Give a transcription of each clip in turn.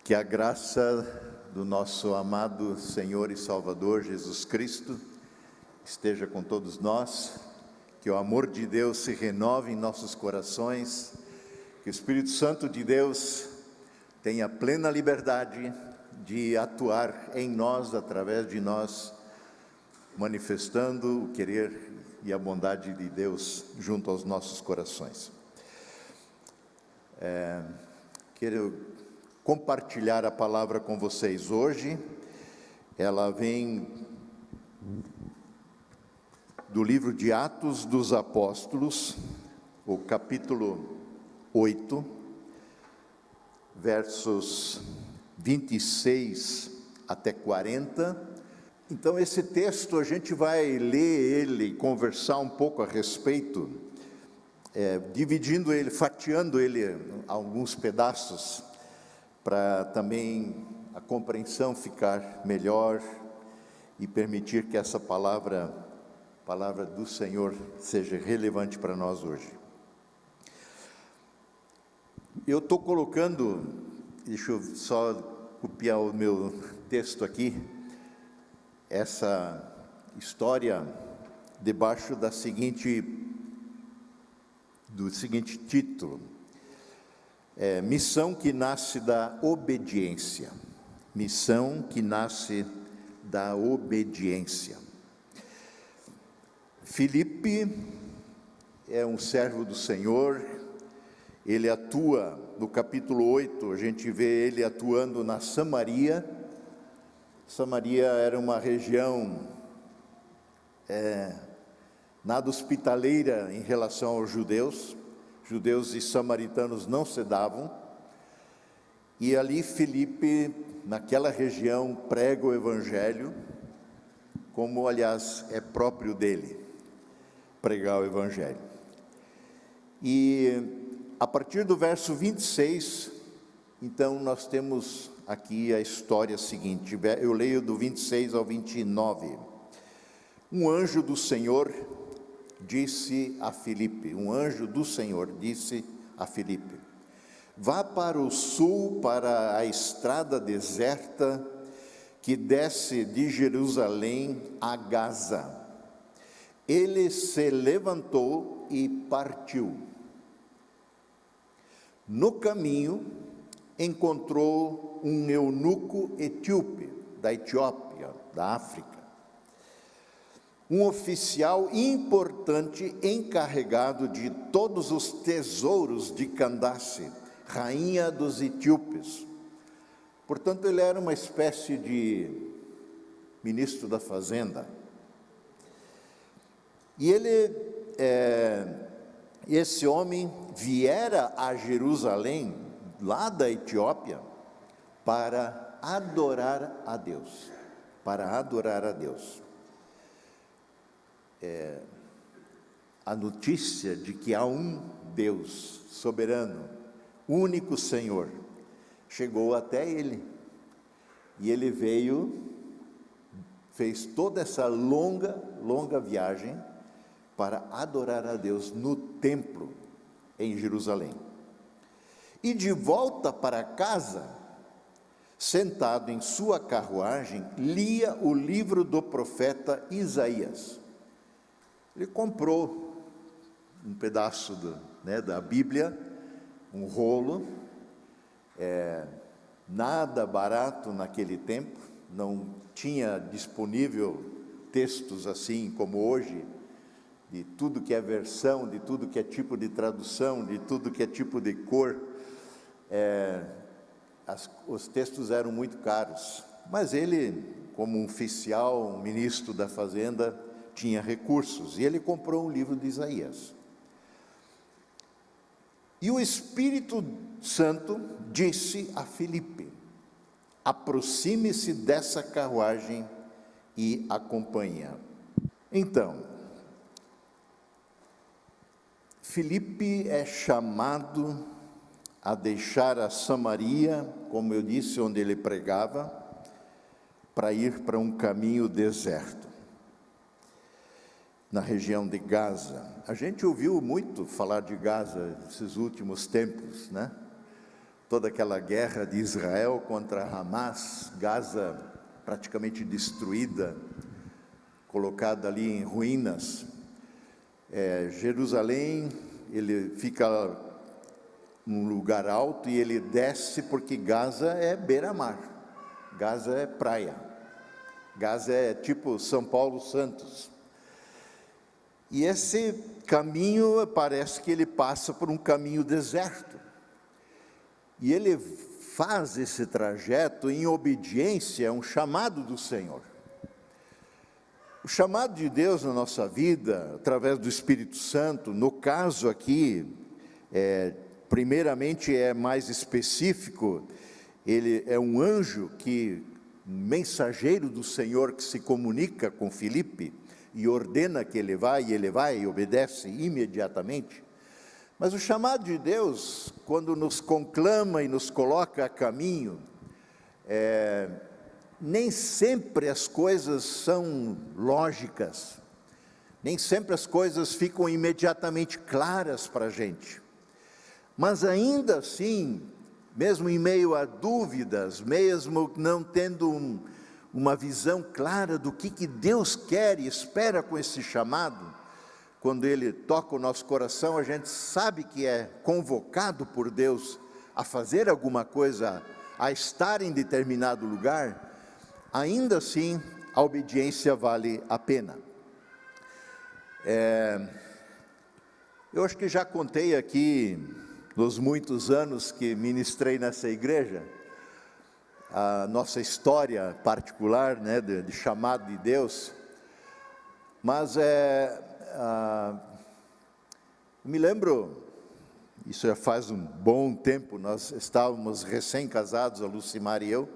Que a graça do nosso amado Senhor e Salvador Jesus Cristo esteja com todos nós, que o amor de Deus se renove em nossos corações, que o Espírito Santo de Deus tenha plena liberdade de atuar em nós, através de nós, manifestando o querer e a bondade de Deus junto aos nossos corações. Quero compartilhar a palavra com vocês hoje. Ela vem do livro de Atos dos Apóstolos, o capítulo 8, versos 26 até 40. Então esse texto a gente vai ler ele e conversar um pouco a respeito, dividindo ele, fatiando ele em alguns pedaços, para também a compreensão ficar melhor e permitir que essa palavra do Senhor seja relevante para nós hoje. Eu estou colocando, deixa eu só copiar o meu texto aqui, essa história debaixo do seguinte título: missão que nasce da obediência. Missão que nasce da obediência. Filipe é um servo do Senhor. Ele atua, no capítulo 8, a gente vê ele atuando na Samaria. Samaria era uma região nada hospitaleira em relação aos judeus. Judeus e samaritanos não se davam, e ali Filipe, naquela região, prega o Evangelho, como aliás é próprio dele, pregar o Evangelho. E a partir do verso 26, então nós temos aqui a história seguinte, eu leio do 26 ao 29. Um anjo do Senhor disse a Filipe, vá para o sul, para a estrada deserta que desce de Jerusalém a Gaza. Ele se levantou e partiu. No caminho, encontrou um eunuco etíope, da Etiópia, da África, um oficial importante encarregado de todos os tesouros de Candace, rainha dos etíopes. Portanto, ele era uma espécie de ministro da fazenda. E esse homem viera a Jerusalém, lá da Etiópia, para adorar a Deus. A notícia de que há um Deus soberano, único Senhor, chegou até ele, e ele fez toda essa longa viagem para adorar a Deus no templo em Jerusalém. E de volta para casa, sentado em sua carruagem, lia o livro do profeta Isaías. Ele comprou um pedaço da Bíblia, um rolo, nada barato naquele tempo, não tinha disponível textos assim como hoje, de tudo que é versão, de tudo que é tipo de tradução, de tudo que é tipo de cor. Os textos eram muito caros, mas ele, como um oficial, um ministro da fazenda, tinha recursos, e ele comprou um livro de Isaías. E o Espírito Santo disse a Filipe: aproxime-se dessa carruagem e acompanha. Então, Filipe é chamado a deixar a Samaria, como eu disse, onde ele pregava, para ir para um caminho deserto. na região de Gaza. A gente ouviu muito falar de Gaza nesses últimos tempos, né? toda aquela guerra de Israel contra Hamas, Gaza praticamente destruída, colocada ali em ruínas. Jerusalém, ele fica num lugar alto e ele desce porque Gaza é beira-mar, Gaza é praia, Gaza é tipo São Paulo Santos. E esse caminho parece que ele passa por um caminho deserto. E ele faz esse trajeto em obediência a um chamado do Senhor. O chamado de Deus na nossa vida, através do Espírito Santo, no caso aqui, primeiramente é mais específico, ele é um anjo um mensageiro do Senhor que se comunica com Filipe e ordena que ele vai e obedece imediatamente. Mas o chamado de Deus, quando nos conclama e nos coloca a caminho, nem sempre as coisas são lógicas, nem sempre as coisas ficam imediatamente claras para a gente. Mas ainda assim, mesmo em meio a dúvidas, mesmo não tendo uma visão clara do que Deus quer e espera com esse chamado, quando Ele toca o nosso coração, a gente sabe que é convocado por Deus a fazer alguma coisa, a estar em determinado lugar, ainda assim a obediência vale a pena. Eu acho que já contei aqui, nos muitos anos que ministrei nessa igreja, a nossa história particular, né, de chamado de Deus, mas me lembro, isso já faz um bom tempo, nós estávamos recém-casados, a Lucimar e eu,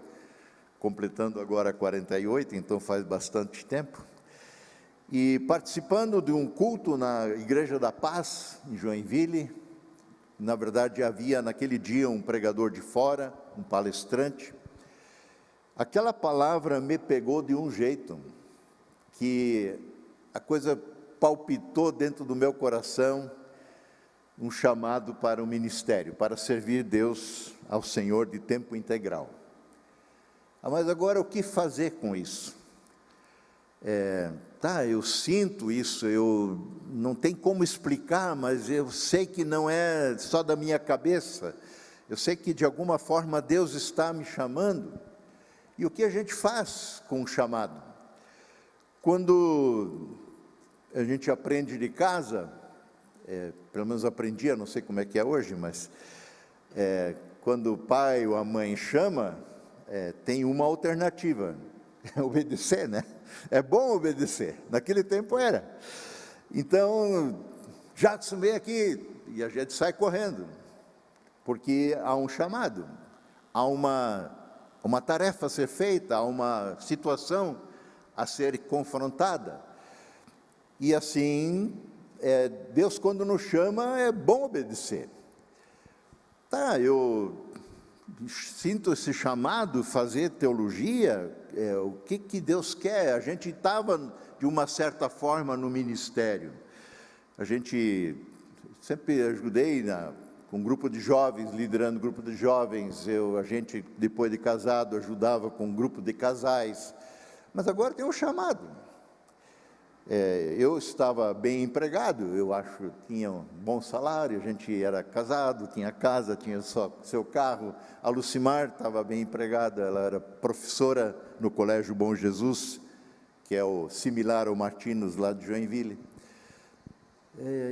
completando agora 48, então faz bastante tempo, e participando de um culto na Igreja da Paz, em Joinville. Na verdade, havia naquele dia um pregador de fora, um palestrante. Aquela palavra me pegou de um jeito, que a coisa palpitou dentro do meu coração, um chamado para o ministério, para servir Deus ao Senhor de tempo integral. Mas agora o que fazer com isso? Eu sinto isso, eu não tem como explicar, mas eu sei que não é só da minha cabeça, eu sei que de alguma forma Deus está me chamando. E o que a gente faz com o chamado? Quando a gente aprende de casa, pelo menos aprendia, não sei como é que é hoje, mas quando o pai ou a mãe chama, tem uma alternativa, obedecer, né? É bom obedecer, naquele tempo era. Então, Jackson, vem aqui, e a gente sai correndo, porque há um chamado, há uma tarefa a ser feita, há uma situação a ser confrontada. E assim, Deus quando nos chama, é bom obedecer. Eu sinto esse chamado, fazer teologia, o que Deus quer. A gente estava, de uma certa forma, no ministério. A gente sempre ajudei com um grupo de jovens, liderando um grupo de jovens. A gente, depois de casado, ajudava com um grupo de casais. Mas agora tem um chamado. Eu estava bem empregado, eu acho, tinha um bom salário, a gente era casado, tinha casa, tinha seu carro. A Lucimar estava bem empregada, ela era professora no Colégio Bom Jesus, que é o similar ao Martinos lá de Joinville.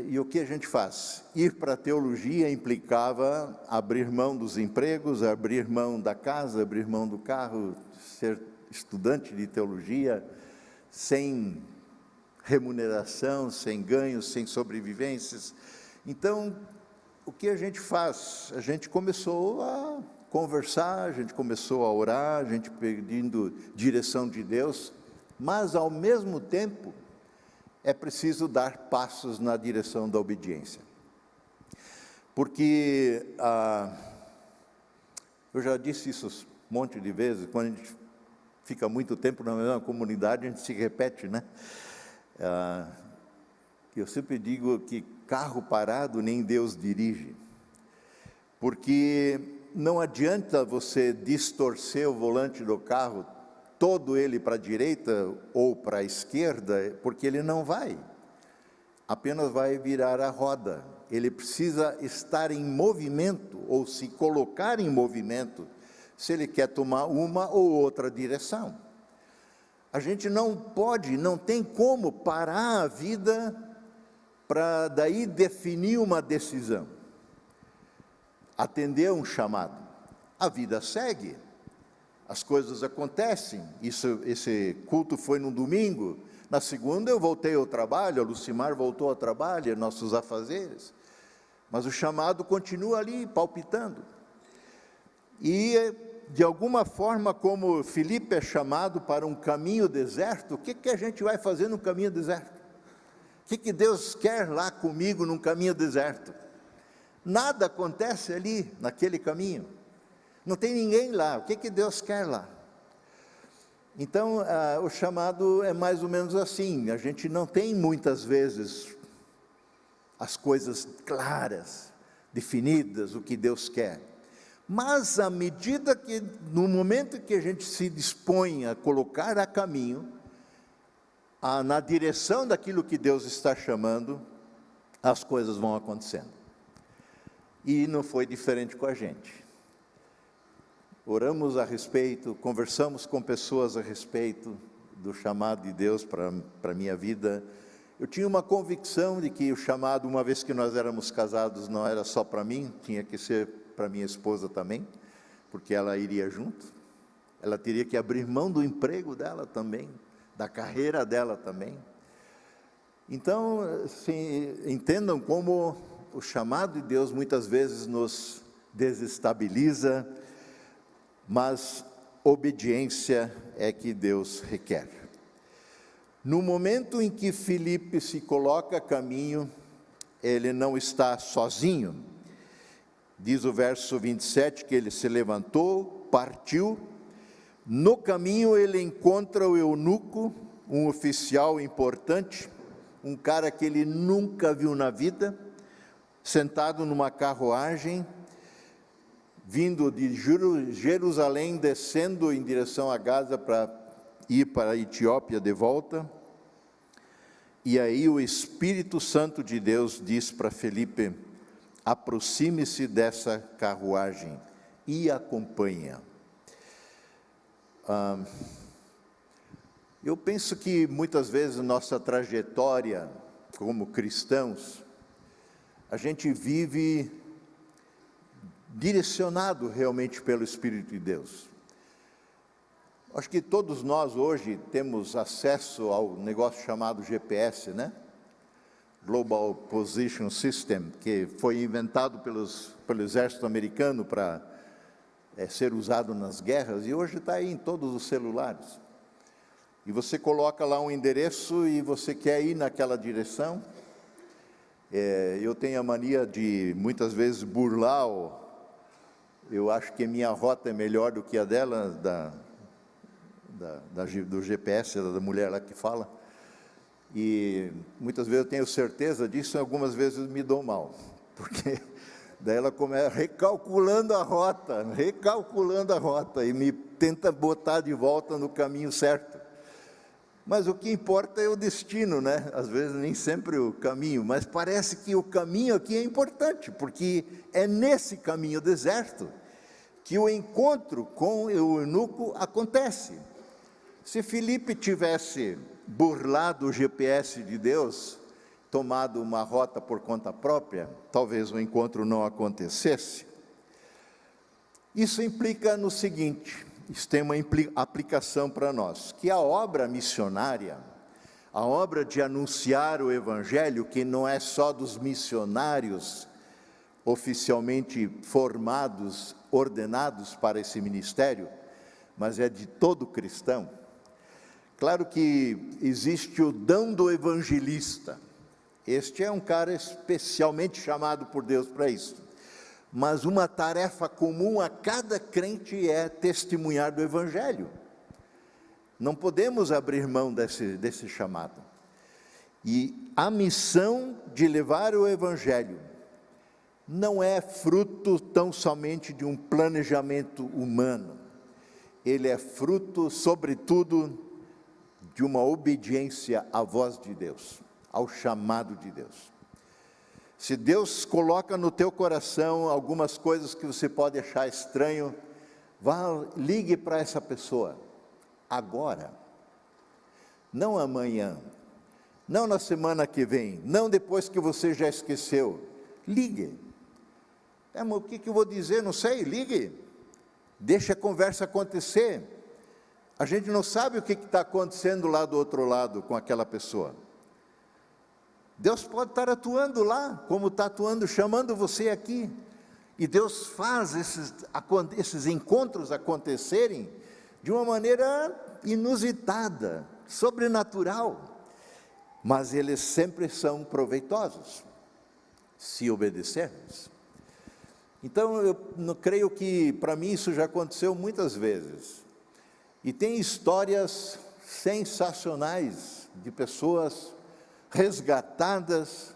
E o que a gente faz? Ir para a teologia implicava abrir mão dos empregos, abrir mão da casa, abrir mão do carro, ser estudante de teologia, sem remuneração, sem ganhos, sem sobrevivências. Então, o que a gente faz? A gente começou a conversar, a gente começou a orar, a gente pedindo direção de Deus, mas ao mesmo tempo é preciso dar passos na direção da obediência. Porque, eu já disse isso um monte de vezes, quando a gente fica muito tempo na mesma comunidade, a gente se repete, né? Eu sempre digo que carro parado nem Deus dirige, porque não adianta você distorcer o volante do carro, todo ele para a direita ou para a esquerda, porque ele não vai, apenas vai virar a roda. Ele precisa estar em movimento, ou se colocar em movimento, se ele quer tomar uma ou outra direção. A gente não pode, não tem como parar a vida para daí definir uma decisão, atender um chamado. A vida segue, as coisas acontecem. Esse culto foi no domingo, na segunda eu voltei ao trabalho, a Lucimar voltou ao trabalho, nossos afazeres, mas o chamado continua ali, palpitando. E, de alguma forma, como Filipe é chamado para um caminho deserto, o que a gente vai fazer no caminho deserto? O que Deus quer lá comigo num caminho deserto? Nada acontece ali, naquele caminho. Não tem ninguém lá. O que Deus quer lá? Então, o chamado é mais ou menos assim. A gente não tem muitas vezes as coisas claras, definidas, o que Deus quer. Mas, à medida que, no momento que a gente se dispõe a colocar a caminho, na direção daquilo que Deus está chamando, as coisas vão acontecendo. E não foi diferente com a gente. Oramos a respeito, conversamos com pessoas a respeito do chamado de Deus para a minha vida. Eu tinha uma convicção de que o chamado, uma vez que nós éramos casados, não era só para mim, tinha que ser para minha esposa também, porque ela iria junto. Ela teria que abrir mão do emprego dela também, da carreira dela também. Então, entendam como o chamado de Deus muitas vezes nos desestabiliza, mas obediência é que Deus requer. No momento em que Filipe se coloca a caminho, ele não está sozinho. Diz o verso 27 que ele se levantou, partiu. No caminho ele encontra o eunuco, um oficial importante, um cara que ele nunca viu na vida, sentado numa carruagem, vindo de Jerusalém, descendo em direção a Gaza para ir para a Etiópia de volta. E aí o Espírito Santo de Deus diz para Filipe: aproxime-se dessa carruagem e acompanha. Eu penso que muitas vezes nossa trajetória como cristãos, a gente vive direcionado realmente pelo Espírito de Deus. Acho que todos nós hoje temos acesso ao negócio chamado GPS, né? Global Position System, que foi inventado pelo exército americano para ser usado nas guerras, e hoje está aí em todos os celulares. E você coloca lá um endereço e você quer ir naquela direção. Eu tenho a mania de, muitas vezes, burlar eu acho que a minha rota é melhor do que a dela, do GPS, da mulher lá que fala. E muitas vezes eu tenho certeza disso, e algumas vezes me dou mal. Porque daí ela começa recalculando a rota, e me tenta botar de volta no caminho certo. Mas o que importa é o destino, né? Às vezes nem sempre o caminho, mas parece que o caminho aqui é importante, porque é nesse caminho deserto que o encontro com o eunuco acontece. Se Filipe tivesse burlado o GPS de Deus, tomado uma rota por conta própria, talvez o encontro não acontecesse. Isso implica no seguinte: isso tem uma aplicação para nós, que a obra missionária, a obra de anunciar o Evangelho, que não é só dos missionários oficialmente formados, ordenados para esse ministério, mas é de todo cristão. Claro que existe o dom do evangelista. Este é um cara especialmente chamado por Deus para isso. Mas uma tarefa comum a cada crente é testemunhar do Evangelho. Não podemos abrir mão desse chamado. E a missão de levar o Evangelho não é fruto tão somente de um planejamento humano, ele é fruto, sobretudo, de uma obediência à voz de Deus, ao chamado de Deus. Se Deus coloca no teu coração algumas coisas que você pode achar estranho, ligue para essa pessoa, agora, não amanhã, não na semana que vem, não depois que você já esqueceu, ligue. Mas o que eu vou dizer? Não sei, ligue, deixa a conversa acontecer. A gente não sabe o que está acontecendo lá do outro lado com aquela pessoa. Deus pode estar atuando lá, como está atuando, chamando você aqui. E Deus faz esses encontros acontecerem de uma maneira inusitada, sobrenatural. Mas eles sempre são proveitosos, se obedecermos. Então, eu creio que, para mim, isso já aconteceu muitas vezes. E tem histórias sensacionais de pessoas resgatadas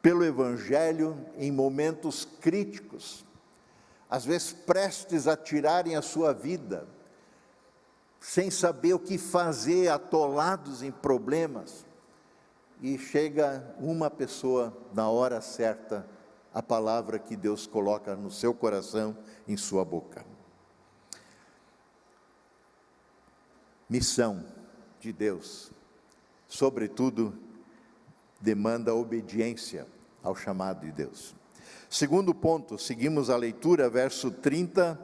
pelo Evangelho em momentos críticos, às vezes prestes a tirarem a sua vida, sem saber o que fazer, atolados em problemas, e chega uma pessoa na hora certa, a palavra que Deus coloca no seu coração, em sua boca. Missão de Deus, sobretudo, demanda obediência ao chamado de Deus. Segundo ponto, seguimos a leitura, verso 30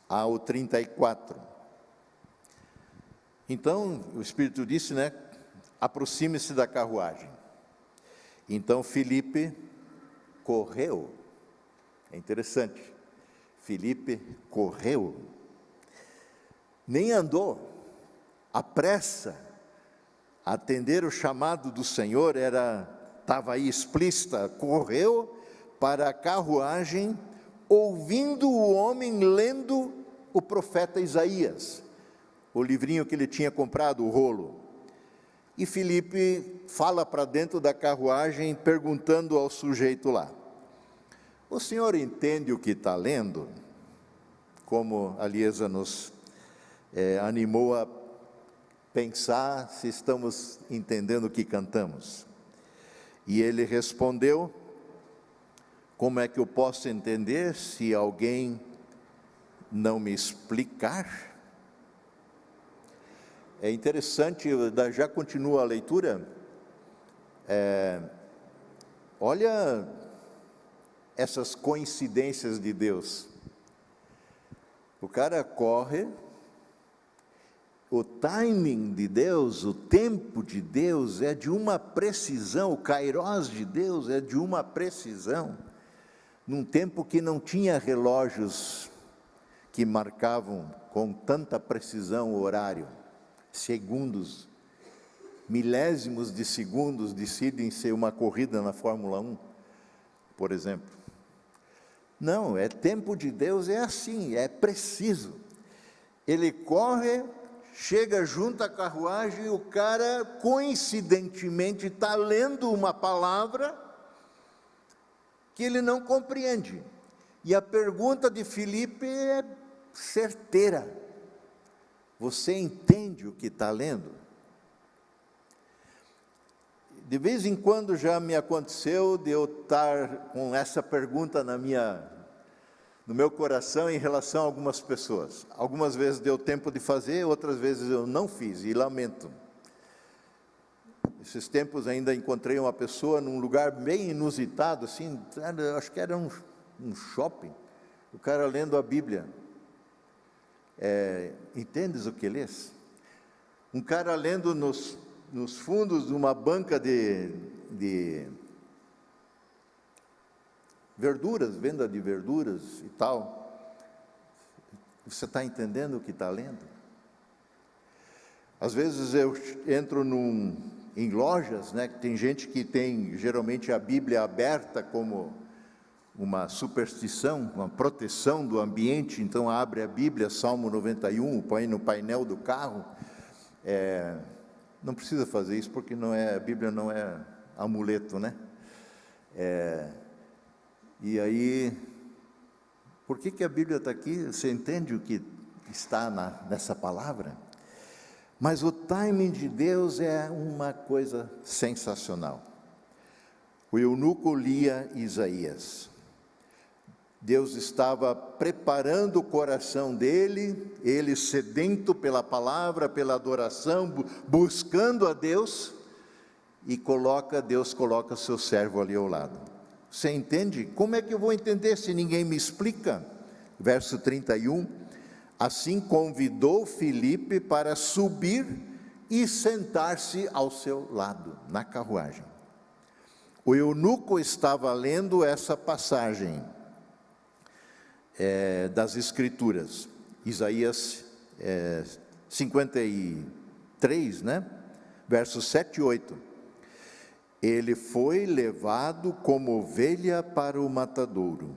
ao 34. Então, o Espírito disse, aproxime-se da carruagem. Então, Filipe correu. É interessante. Filipe correu. Nem andou. A pressa, atender o chamado do Senhor estava aí explícita, correu para a carruagem, ouvindo o homem lendo o profeta Isaías, o livrinho que ele tinha comprado, o rolo. E Filipe fala para dentro da carruagem, perguntando ao sujeito lá: o senhor entende o que está lendo? Como a Liesa nos animou a pensar se estamos entendendo o que cantamos. E ele respondeu: como é que eu posso entender se alguém não me explicar? É interessante, já continua a leitura. Olha essas coincidências de Deus. O cara corre, o timing de Deus, o tempo de Deus é de uma precisão, o kairós de Deus é de uma precisão, num tempo que não tinha relógios que marcavam com tanta precisão o horário, segundos, milésimos de segundos decidem ser uma corrida na Fórmula 1, por exemplo. Não, tempo de Deus é assim, é preciso. Ele corre, chega junto à carruagem e o cara, coincidentemente, está lendo uma palavra que ele não compreende. E a pergunta de Filipe é certeira: você entende o que está lendo? De vez em quando já me aconteceu de eu estar com essa pergunta no meu coração em relação a algumas pessoas. Algumas vezes deu tempo de fazer, outras vezes eu não fiz, e lamento. Esses tempos ainda encontrei uma pessoa num lugar bem inusitado, assim, acho que era um shopping, o cara lendo a Bíblia. Entendes o que lês? Um cara lendo nos fundos de uma banca de verduras, venda de verduras e tal. Você está entendendo o que está lendo? Às vezes eu entro em lojas, que tem gente que tem geralmente a Bíblia aberta como uma superstição, uma proteção do ambiente, então abre a Bíblia, Salmo 91, põe no painel do carro. Não precisa fazer isso porque a Bíblia não é amuleto, E aí, por que a Bíblia está aqui? Você entende o que está nessa palavra? Mas o timing de Deus é uma coisa sensacional. O eunuco lia Isaías. Deus estava preparando o coração dele, ele sedento pela palavra, pela adoração, buscando a Deus, e Deus coloca seu servo ali ao lado. Você entende? Como é que eu vou entender se ninguém me explica? Verso 31, assim convidou Filipe para subir e sentar-se ao seu lado, na carruagem. O eunuco estava lendo essa passagem das Escrituras, Isaías 53, versos 7 e 8. Ele foi levado como ovelha para o matadouro,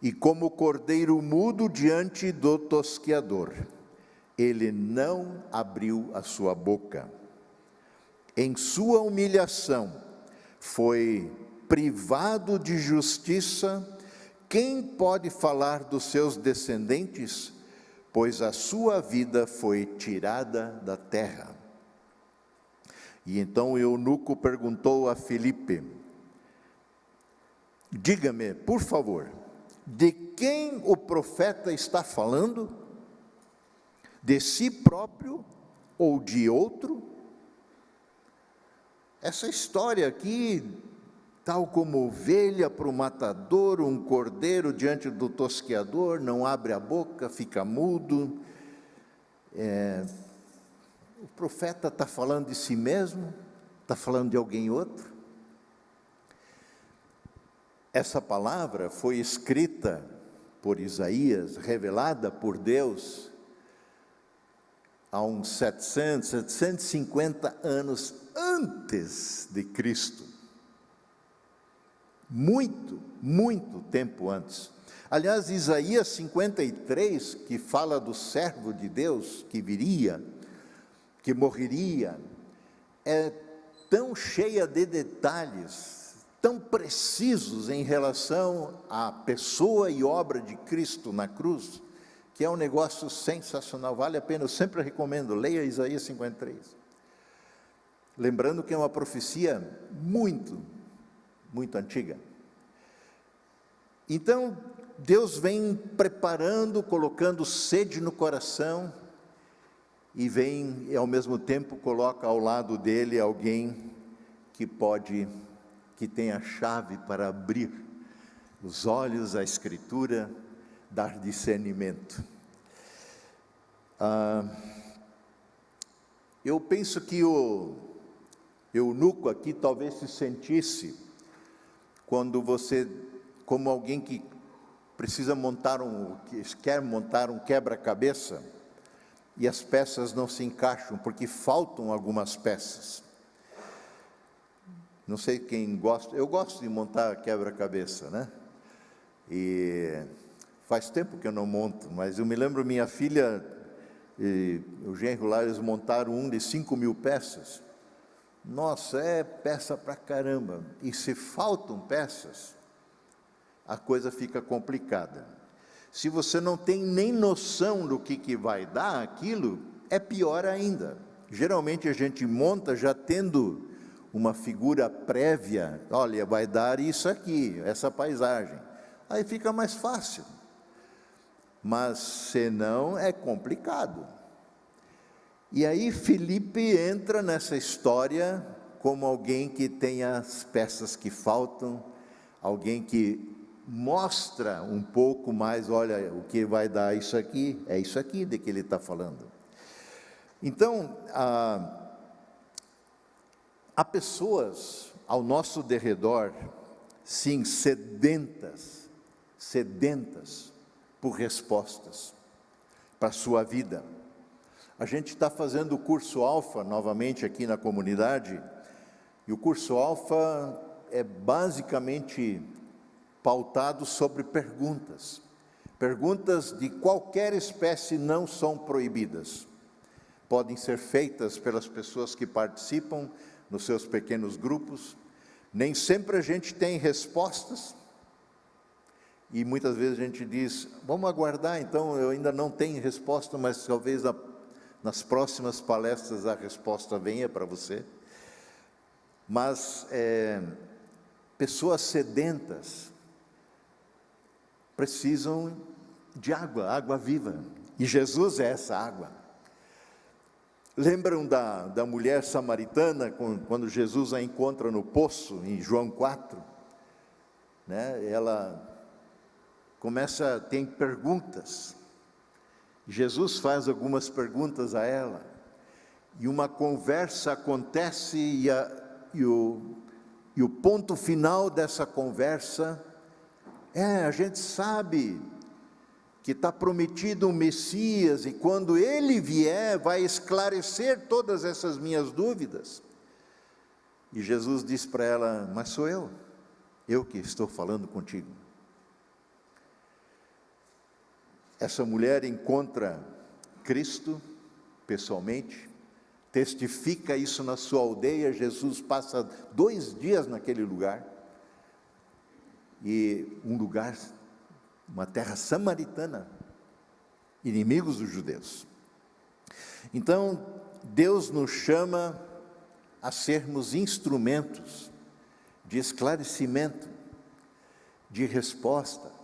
e como cordeiro mudo diante do tosqueador, ele não abriu a sua boca. Em sua humilhação, foi privado de justiça. Quem pode falar dos seus descendentes? Pois a sua vida foi tirada da terra. E então o eunuco perguntou a Filipe: diga-me, por favor, de quem o profeta está falando? De si próprio ou de outro? Essa história aqui, tal como ovelha para o matador, um cordeiro diante do tosqueador, não abre a boca, fica mudo. O profeta está falando de si mesmo? Está falando de alguém outro? Essa palavra foi escrita por Isaías, revelada por Deus, há uns 750 anos antes de Cristo. Muito, muito tempo antes. Aliás, Isaías 53, que fala do servo de Deus que viria, que morreria, é tão cheia de detalhes, tão precisos em relação à pessoa e obra de Cristo na cruz, que é um negócio sensacional, vale a pena, eu sempre recomendo, leia Isaías 53. Lembrando que é uma profecia muito, muito antiga. Então, Deus vem preparando, colocando sede no coração, e vem, e ao mesmo tempo coloca ao lado dele alguém que tem a chave para abrir os olhos à Escritura, dar discernimento. Eu penso que o eunuco aqui talvez se sentisse, quando você, como alguém que precisa que quer montar um quebra-cabeça, e as peças não se encaixam, porque faltam algumas peças. Não sei quem gosta, eu gosto de montar quebra-cabeça, E faz tempo que eu não monto, mas eu me lembro, minha filha e o genro lá, eles montaram um de 5.000 peças. Nossa, é peça pra caramba. E se faltam peças, a coisa fica complicada. Se você não tem nem noção do que vai dar aquilo, é pior ainda. Geralmente a gente monta já tendo uma figura prévia, olha, vai dar isso aqui, essa paisagem. Aí fica mais fácil. Mas senão é complicado. E aí Filipe entra nessa história como alguém que tem as peças que faltam, alguém que mostra um pouco mais, olha, o que vai dar isso aqui, é isso aqui de que ele está falando. Então, há pessoas ao nosso derredor, sim, sedentas por respostas para a sua vida. A gente está fazendo o curso Alfa novamente aqui na comunidade, e o curso Alfa é basicamente pautado sobre perguntas. Perguntas de qualquer espécie não são proibidas. Podem ser feitas pelas pessoas que participam nos seus pequenos grupos. Nem sempre a gente tem respostas, E muitas vezes a gente diz, vamos aguardar, então eu ainda não tenho resposta, mas talvez nas próximas palestras a resposta venha para você. Mas pessoas sedentas precisam de água, água viva, e Jesus é essa água. Lembram da mulher samaritana, quando Jesus a encontra no poço, em João 4, né? Ela tem perguntas, Jesus faz algumas perguntas a ela, e uma conversa acontece, e o ponto final dessa conversa a gente sabe que está prometido um Messias, e quando ele vier, vai esclarecer todas essas minhas dúvidas. E Jesus diz para ela, mas sou eu que estou falando contigo. Essa mulher encontra Cristo pessoalmente, testifica isso na sua aldeia. Jesus passa 2 dias naquele lugar, e uma terra samaritana, inimigos dos judeus. Então, Deus nos chama a sermos instrumentos de esclarecimento, de resposta,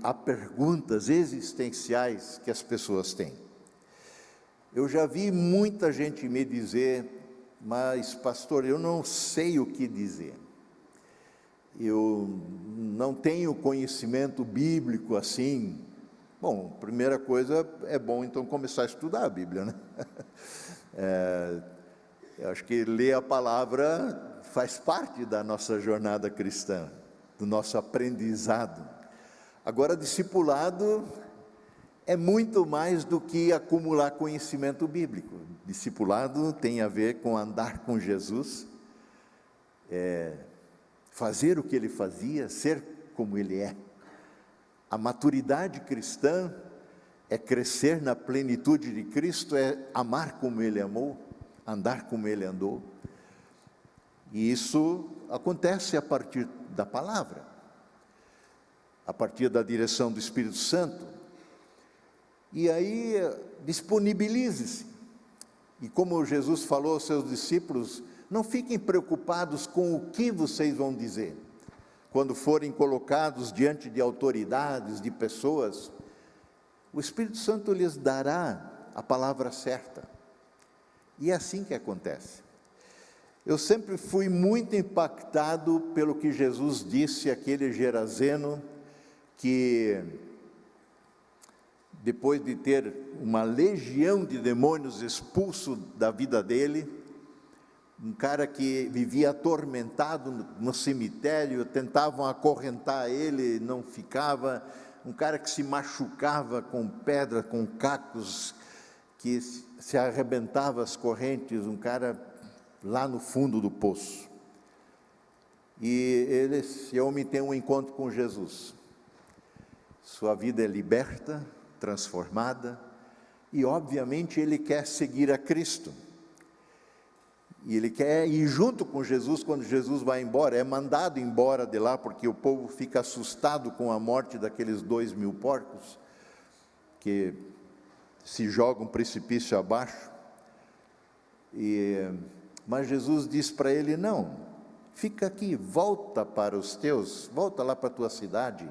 a perguntas existenciais que as pessoas têm. Eu já vi muita gente me dizer, mas pastor, eu não sei o que dizer. Eu não tenho conhecimento bíblico assim. Bom, primeira coisa, é bom então começar a estudar a Bíblia, né? Eu acho que ler a palavra faz parte da nossa jornada cristã, do nosso aprendizado. Agora, discipulado é muito mais do que acumular conhecimento bíblico. Discipulado tem a ver com andar com Jesus, fazer o que ele fazia, ser como ele é. A maturidade cristã é crescer na plenitude de Cristo, é amar como ele amou, andar como ele andou. E isso acontece a partir da palavra, a partir da direção do Espírito Santo. E aí, disponibilize-se. E como Jesus falou aos seus discípulos, não fiquem preocupados com o que vocês vão dizer. Quando forem colocados diante de autoridades, de pessoas, o Espírito Santo lhes dará a palavra certa. E é assim que acontece. Eu sempre fui muito impactado pelo que Jesus disse àquele Gerazeno, que depois de ter uma legião de demônios expulso da vida dele, um cara que vivia atormentado no cemitério, tentavam acorrentar ele, não ficava, um cara que se machucava com pedra, com cacos, que se arrebentava as correntes, um cara lá no fundo do poço. E esse homem tem um encontro com Jesus, sua vida é liberta, transformada, e obviamente ele quer seguir a Cristo. E ele quer ir junto com Jesus quando Jesus vai embora, é mandado embora de lá, porque o povo fica assustado com a morte daqueles 2.000 porcos, que se jogam um precipício abaixo. Mas Jesus diz para ele, não, fica aqui, volta para os teus, volta lá para a tua cidade,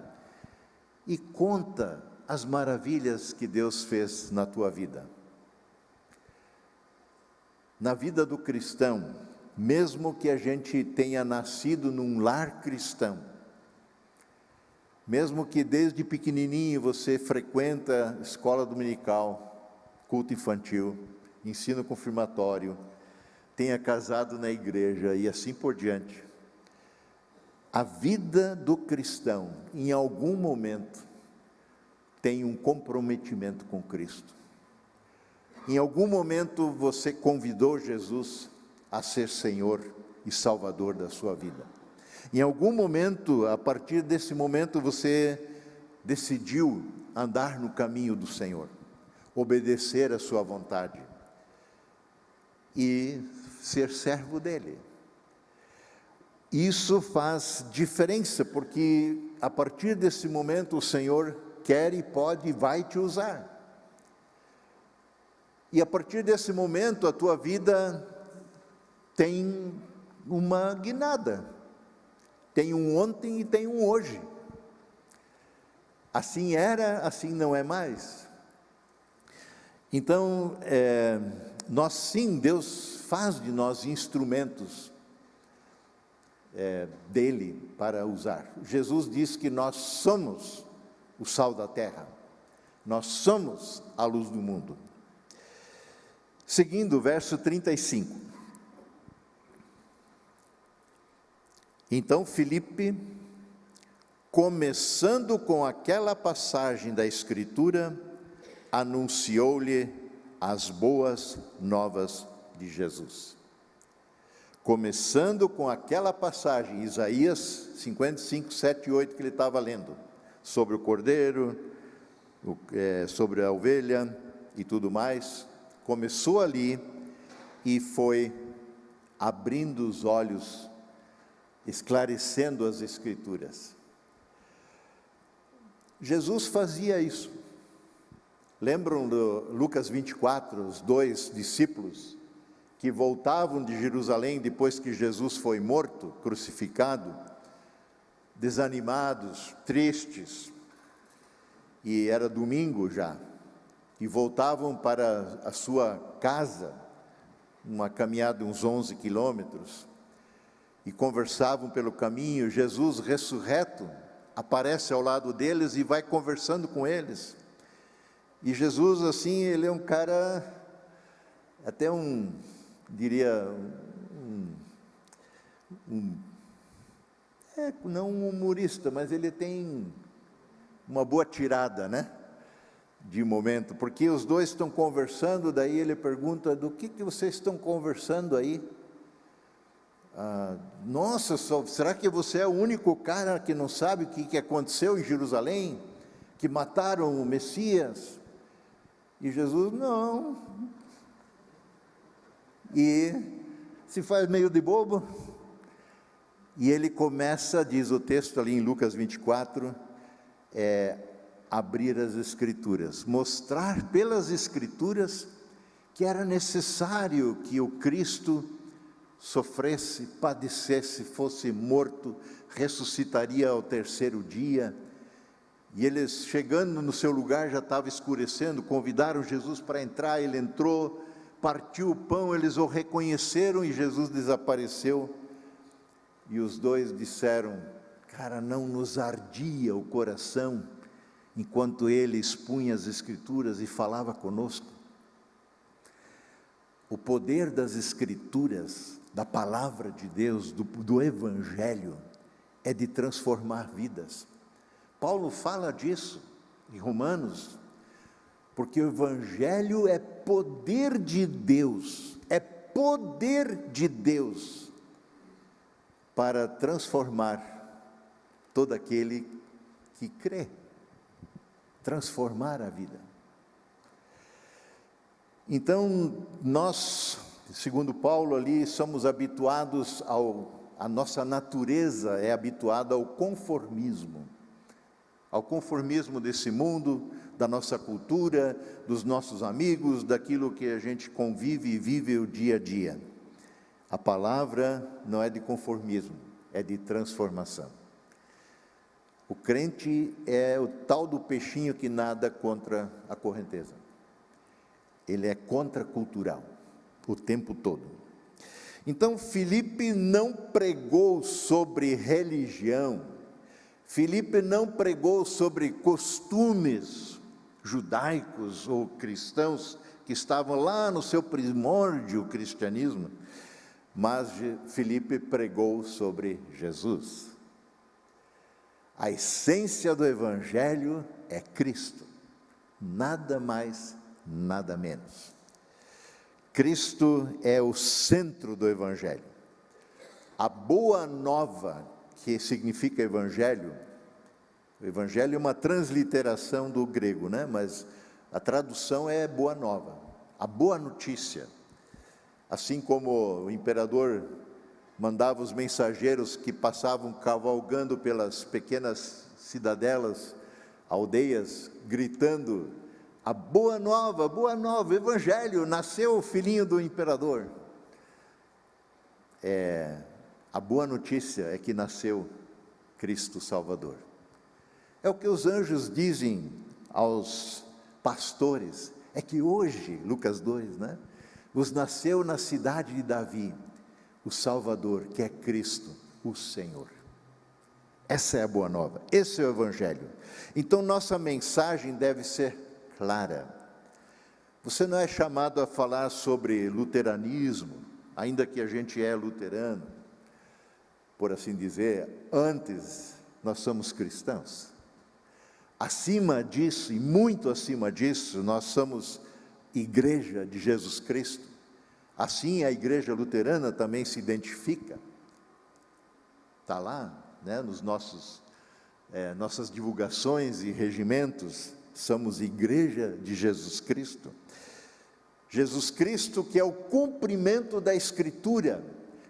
e conta as maravilhas que Deus fez na tua vida. Na vida do cristão, mesmo que a gente tenha nascido num lar cristão, mesmo que desde pequenininho você frequenta escola dominical, culto infantil, ensino confirmatório, tenha casado na igreja e assim por diante, a vida do cristão, em algum momento, tem um comprometimento com Cristo. Em algum momento você convidou Jesus a ser Senhor e Salvador da sua vida. Em algum momento, a partir desse momento, você decidiu andar no caminho do Senhor, obedecer a sua vontade e ser servo dele. Isso faz diferença, porque a partir desse momento o Senhor quer e pode e vai te usar. E a partir desse momento a tua vida tem uma guinada, tem um ontem e tem um hoje. Assim era, assim não é mais. Então, nós sim, Deus faz de nós instrumentos dele para usar. Jesus diz que nós somos o sal da terra, nós somos a luz do mundo. Seguindo o verso 35. Então Filipe, começando com aquela passagem da Escritura, anunciou-lhe as boas novas de Jesus. Começando com aquela passagem, Isaías 55, 7 e 8, que ele estava lendo, sobre o cordeiro, sobre a ovelha e tudo mais, começou ali e foi abrindo os olhos, esclarecendo as Escrituras. Jesus fazia isso. Lembram do Lucas 24, os 2 discípulos que voltavam de Jerusalém depois que Jesus foi morto, crucificado, desanimados, tristes, e era domingo já, e voltavam para a sua casa, uma caminhada de uns 11 quilômetros, e conversavam pelo caminho. Jesus ressurreto aparece ao lado deles e vai conversando com eles. E Jesus, assim, ele é um cara, até diria, não um humorista, mas ele tem uma boa tirada, né? De momento, porque os dois estão conversando, daí ele pergunta: do que vocês estão conversando aí? Nossa, será que você é o único cara que não sabe o que aconteceu em Jerusalém? Que mataram o Messias? E Jesus, não. E se faz meio de bobo. E ele começa, diz o texto ali em Lucas 24, abrir as Escrituras, mostrar pelas Escrituras que era necessário que o Cristo sofresse, padecesse, fosse morto, ressuscitaria ao terceiro dia. E eles, chegando no seu lugar, já estava escurecendo, convidaram Jesus para entrar, ele entrou, partiu o pão, eles o reconheceram e Jesus desapareceu. E os dois disseram: cara, não nos ardia o coração enquanto ele expunha as Escrituras e falava conosco? O poder das Escrituras, da palavra de Deus, do Evangelho, é de transformar vidas. Paulo fala disso em Romanos, porque o Evangelho é poder de Deus, para transformar todo aquele que crê, transformar a vida. Então, nós, segundo Paulo ali, somos habituados a nossa natureza é habituada ao conformismo desse mundo, da nossa cultura, dos nossos amigos, daquilo que a gente convive e vive o dia a dia. A palavra não é de conformismo, é de transformação. O crente é o tal do peixinho que nada contra a correnteza. Ele é contracultural o tempo todo. Então, Filipe não pregou sobre religião, Filipe não pregou sobre costumes judaicos ou cristãos que estavam lá no seu primórdio, o cristianismo, mas Filipe pregou sobre Jesus. A essência do Evangelho é Cristo, nada mais, nada menos. Cristo é o centro do Evangelho. A boa nova, que significa Evangelho, o Evangelho é uma transliteração do grego, né? Mas a tradução é boa nova, a boa notícia. Assim como o imperador mandava os mensageiros que passavam cavalgando pelas pequenas cidadelas, aldeias, gritando: a boa nova, evangelho, nasceu o filhinho do imperador. A boa notícia é que nasceu Cristo Salvador. É o que os anjos dizem aos pastores, é que hoje, Lucas 2, né? Vos nasceu na cidade de Davi o Salvador, que é Cristo, o Senhor. Essa é a boa nova, esse é o evangelho. Então nossa mensagem deve ser clara. Você não é chamado a falar sobre luteranismo, ainda que a gente é luterano, por assim dizer, antes nós somos cristãos. Acima disso, e muito acima disso, nós somos Igreja de Jesus Cristo. Assim a Igreja Luterana também se identifica. Está lá, né, nos nossas divulgações e regimentos, somos Igreja de Jesus Cristo. Jesus Cristo que é o cumprimento da Escritura,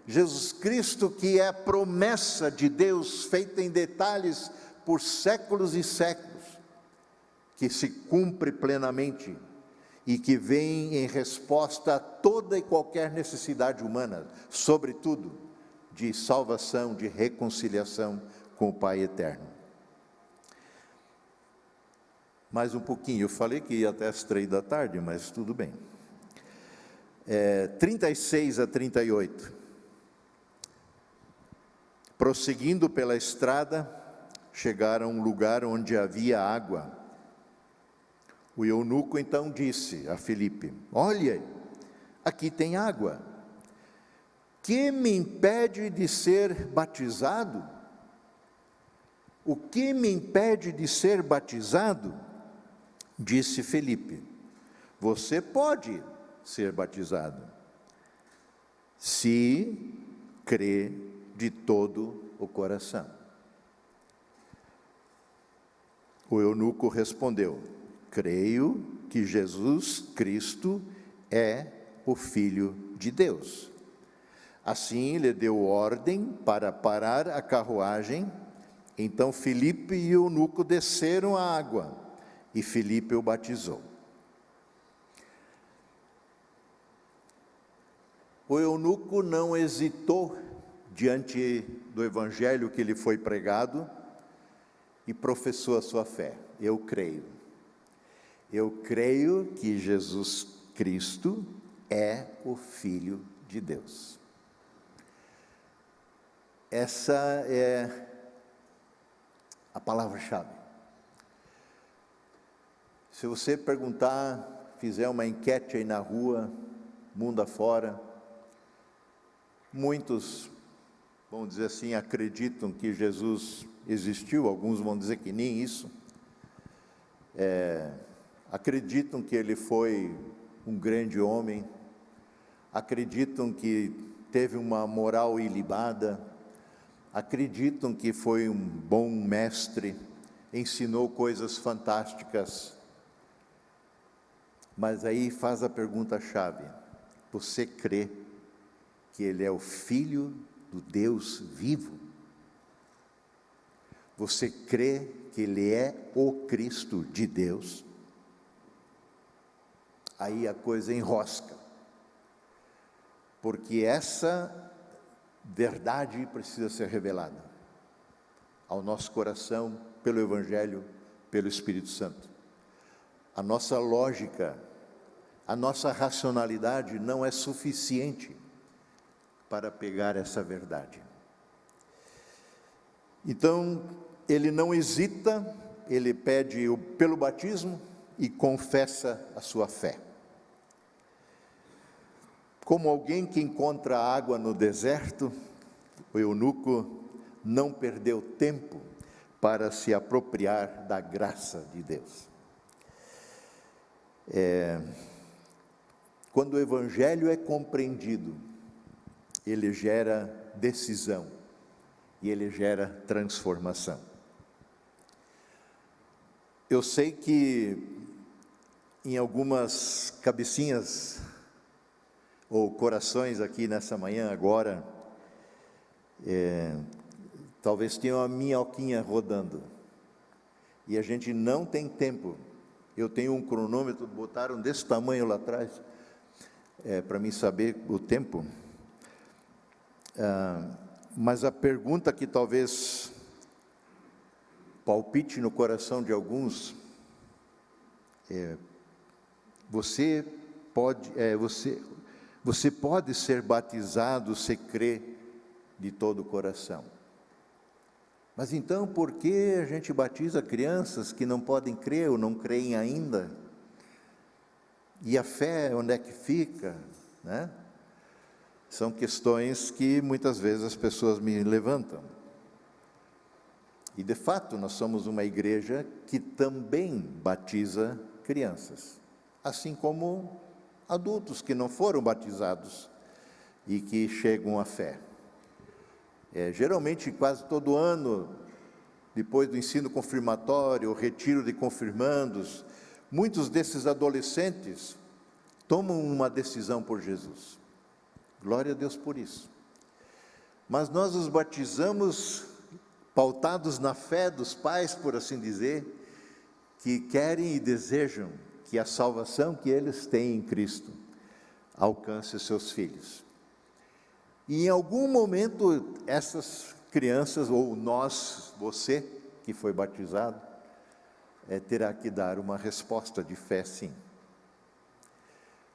Jesus Cristo que é a promessa de Deus feita em detalhes por séculos e séculos, que se cumpre plenamente e que vem em resposta a toda e qualquer necessidade humana, sobretudo de salvação, de reconciliação com o Pai Eterno. Mais um pouquinho, eu falei que ia até as 3 da tarde, mas tudo bem. 36 a 38. Prosseguindo pela estrada, chegaram a um lugar onde havia água. O eunuco então disse a Filipe: olha, aqui tem água. Que me impede de ser batizado? O que me impede de ser batizado? Disse Filipe: você pode ser batizado, se crê de todo o coração. O eunuco respondeu: creio que Jesus Cristo é o Filho de Deus. Assim lhe deu ordem para parar a carruagem. Então Filipe e o eunuco desceram a água, e Filipe o batizou. O eunuco não hesitou diante do evangelho que lhe foi pregado e professou a sua fé. Eu creio que Jesus Cristo é o Filho de Deus. Essa é a palavra-chave. Se você perguntar, fizer uma enquete aí na rua, mundo afora, muitos, vamos dizer assim, acreditam que Jesus existiu, alguns vão dizer que nem isso. Acreditam que ele foi um grande homem, acreditam que teve uma moral ilibada, acreditam que foi um bom mestre, ensinou coisas fantásticas. Mas aí faz a pergunta-chave: você crê que ele é o Filho do Deus vivo? Você crê que ele é o Cristo de Deus? Aí a coisa enrosca, porque essa verdade precisa ser revelada ao nosso coração pelo Evangelho, pelo Espírito Santo. A nossa lógica, a nossa racionalidade não é suficiente para pegar essa verdade. Então, ele não hesita, ele pede pelo batismo e confessa a sua fé. Como alguém que encontra água no deserto, o eunuco não perdeu tempo para se apropriar da graça de Deus. Quando o Evangelho é compreendido, ele gera decisão e ele gera transformação. Eu sei que em algumas cabecinhas ou corações aqui nessa manhã agora, talvez tenha uma minhoquinha rodando. e a gente não tem tempo. Eu tenho um cronômetro, botaram desse tamanho lá atrás, para mim saber o tempo. Mas a pergunta que talvez palpite no coração de alguns é: você pode ser batizado se crê de todo o coração. Mas então, por que a gente batiza crianças que não podem crer ou não creem ainda? E a fé, onde é que fica, né? São questões que muitas vezes as pessoas me levantam. E de fato, nós somos uma igreja que também batiza crianças, assim como adultos que não foram batizados e que chegam à fé. Geralmente, quase todo ano, depois do ensino confirmatório, o retiro de confirmandos, muitos desses adolescentes tomam uma decisão por Jesus. Glória a Deus por isso. Mas nós os batizamos pautados na fé dos pais, por assim dizer, que querem e desejam que a salvação que eles têm em Cristo alcance seus filhos. E em algum momento, essas crianças, ou nós, você que foi batizado, terá que dar uma resposta de fé, sim.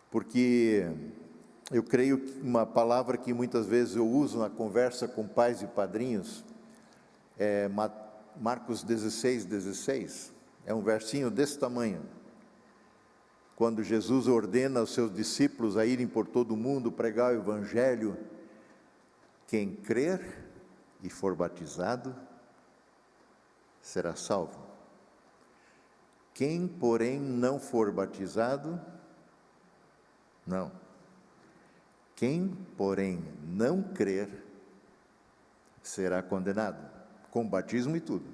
Porque eu creio que uma palavra que muitas vezes eu uso na conversa com pais e padrinhos, é Marcos 16:16, é um versinho desse tamanho. Quando Jesus ordena aos seus discípulos a irem por todo o mundo pregar o Evangelho, quem crer e for batizado será salvo. Quem, porém, não for batizado, não. Quem, porém, não crer, será condenado, com batismo e tudo.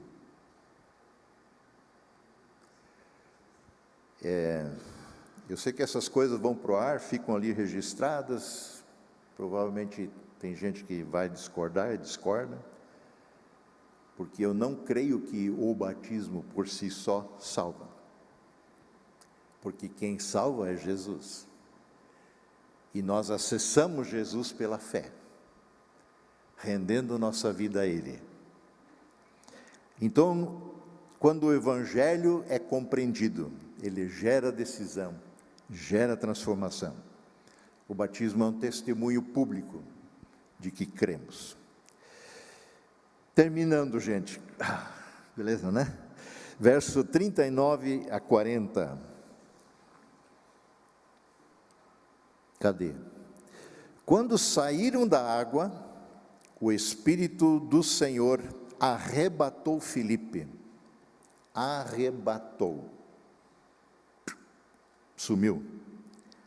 Eu sei que essas coisas vão para o ar, ficam ali registradas, provavelmente tem gente que vai discordar e discorda, porque eu não creio que o batismo por si só salva, porque quem salva é Jesus, e nós acessamos Jesus pela fé, rendendo nossa vida a Ele. Então, quando o Evangelho é compreendido, ele gera decisão, gera transformação. O batismo é um testemunho público de que cremos. Terminando, gente. Beleza, né? Verso 39 a 40. Cadê? Quando saíram da água, o Espírito do Senhor arrebatou Filipe. Arrebatou. Sumiu.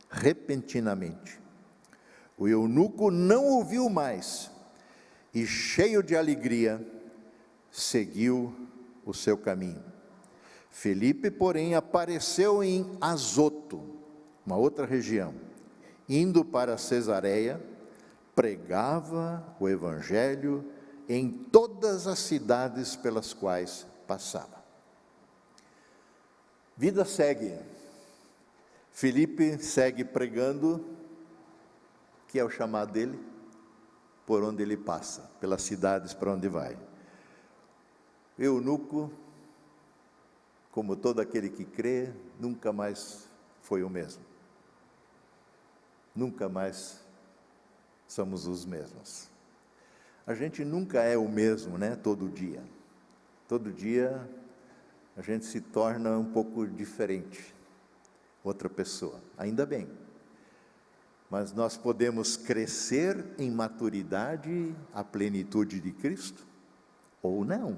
Repentinamente. O eunuco não ouviu mais e, cheio de alegria, seguiu o seu caminho. Filipe, porém, apareceu em Azoto, uma outra região. Indo para Cesareia, pregava o Evangelho em todas as cidades pelas quais passava. Vida segue. Filipe segue pregando, que é o chamado dele, por onde ele passa, pelas cidades para onde vai. O eunuco, como todo aquele que crê, nunca mais foi o mesmo. Nunca mais somos os mesmos. A gente nunca é o mesmo, né? Todo dia. Todo dia a gente se torna um pouco diferente, outra pessoa. Ainda bem. Mas nós podemos crescer em maturidade à plenitude de Cristo, ou não.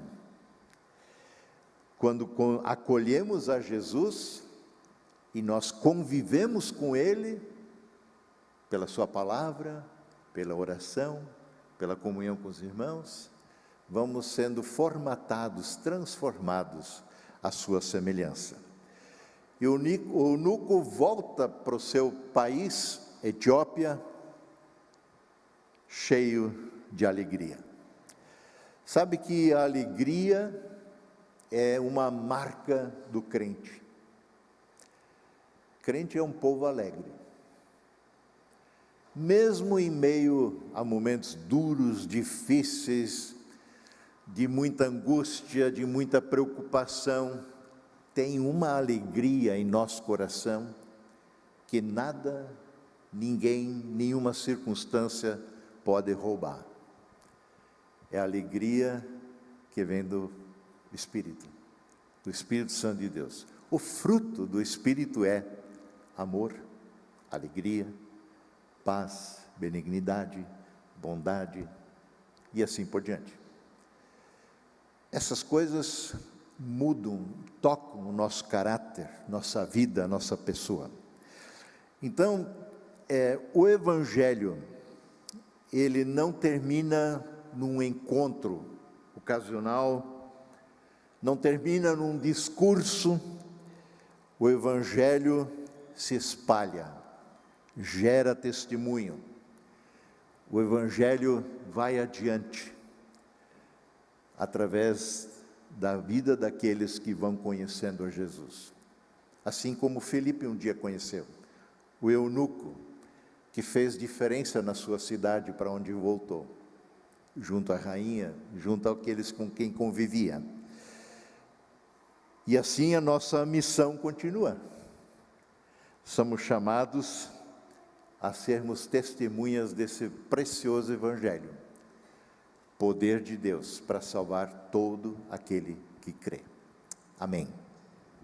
Quando acolhemos a Jesus e nós convivemos com Ele, pela sua palavra, pela oração, pela comunhão com os irmãos, vamos sendo formatados, transformados à sua semelhança. E o eunuco volta para o seu país, Etiópia, cheio de alegria. Sabe que a alegria é uma marca do crente. Crente é um povo alegre. Mesmo em meio a momentos duros, difíceis, de muita angústia, de muita preocupação, tem uma alegria em nosso coração que nada, ninguém, nenhuma circunstância pode roubar. É a alegria que vem do Espírito Santo de Deus. O fruto do Espírito é amor, alegria, paz, benignidade, bondade e assim por diante. Essas coisas mudam, tocam o nosso caráter, nossa vida, nossa pessoa. Então, o Evangelho, ele não termina num encontro ocasional, não termina num discurso. O Evangelho se espalha, gera testemunho. O Evangelho vai adiante, através da vida daqueles que vão conhecendo a Jesus. Assim como Filipe um dia conheceu, o eunuco, que fez diferença na sua cidade para onde voltou, junto à rainha, junto àqueles com quem convivia. E assim a nossa missão continua. Somos chamados a sermos testemunhas desse precioso Evangelho, poder de Deus para salvar todo aquele que crê. Amém.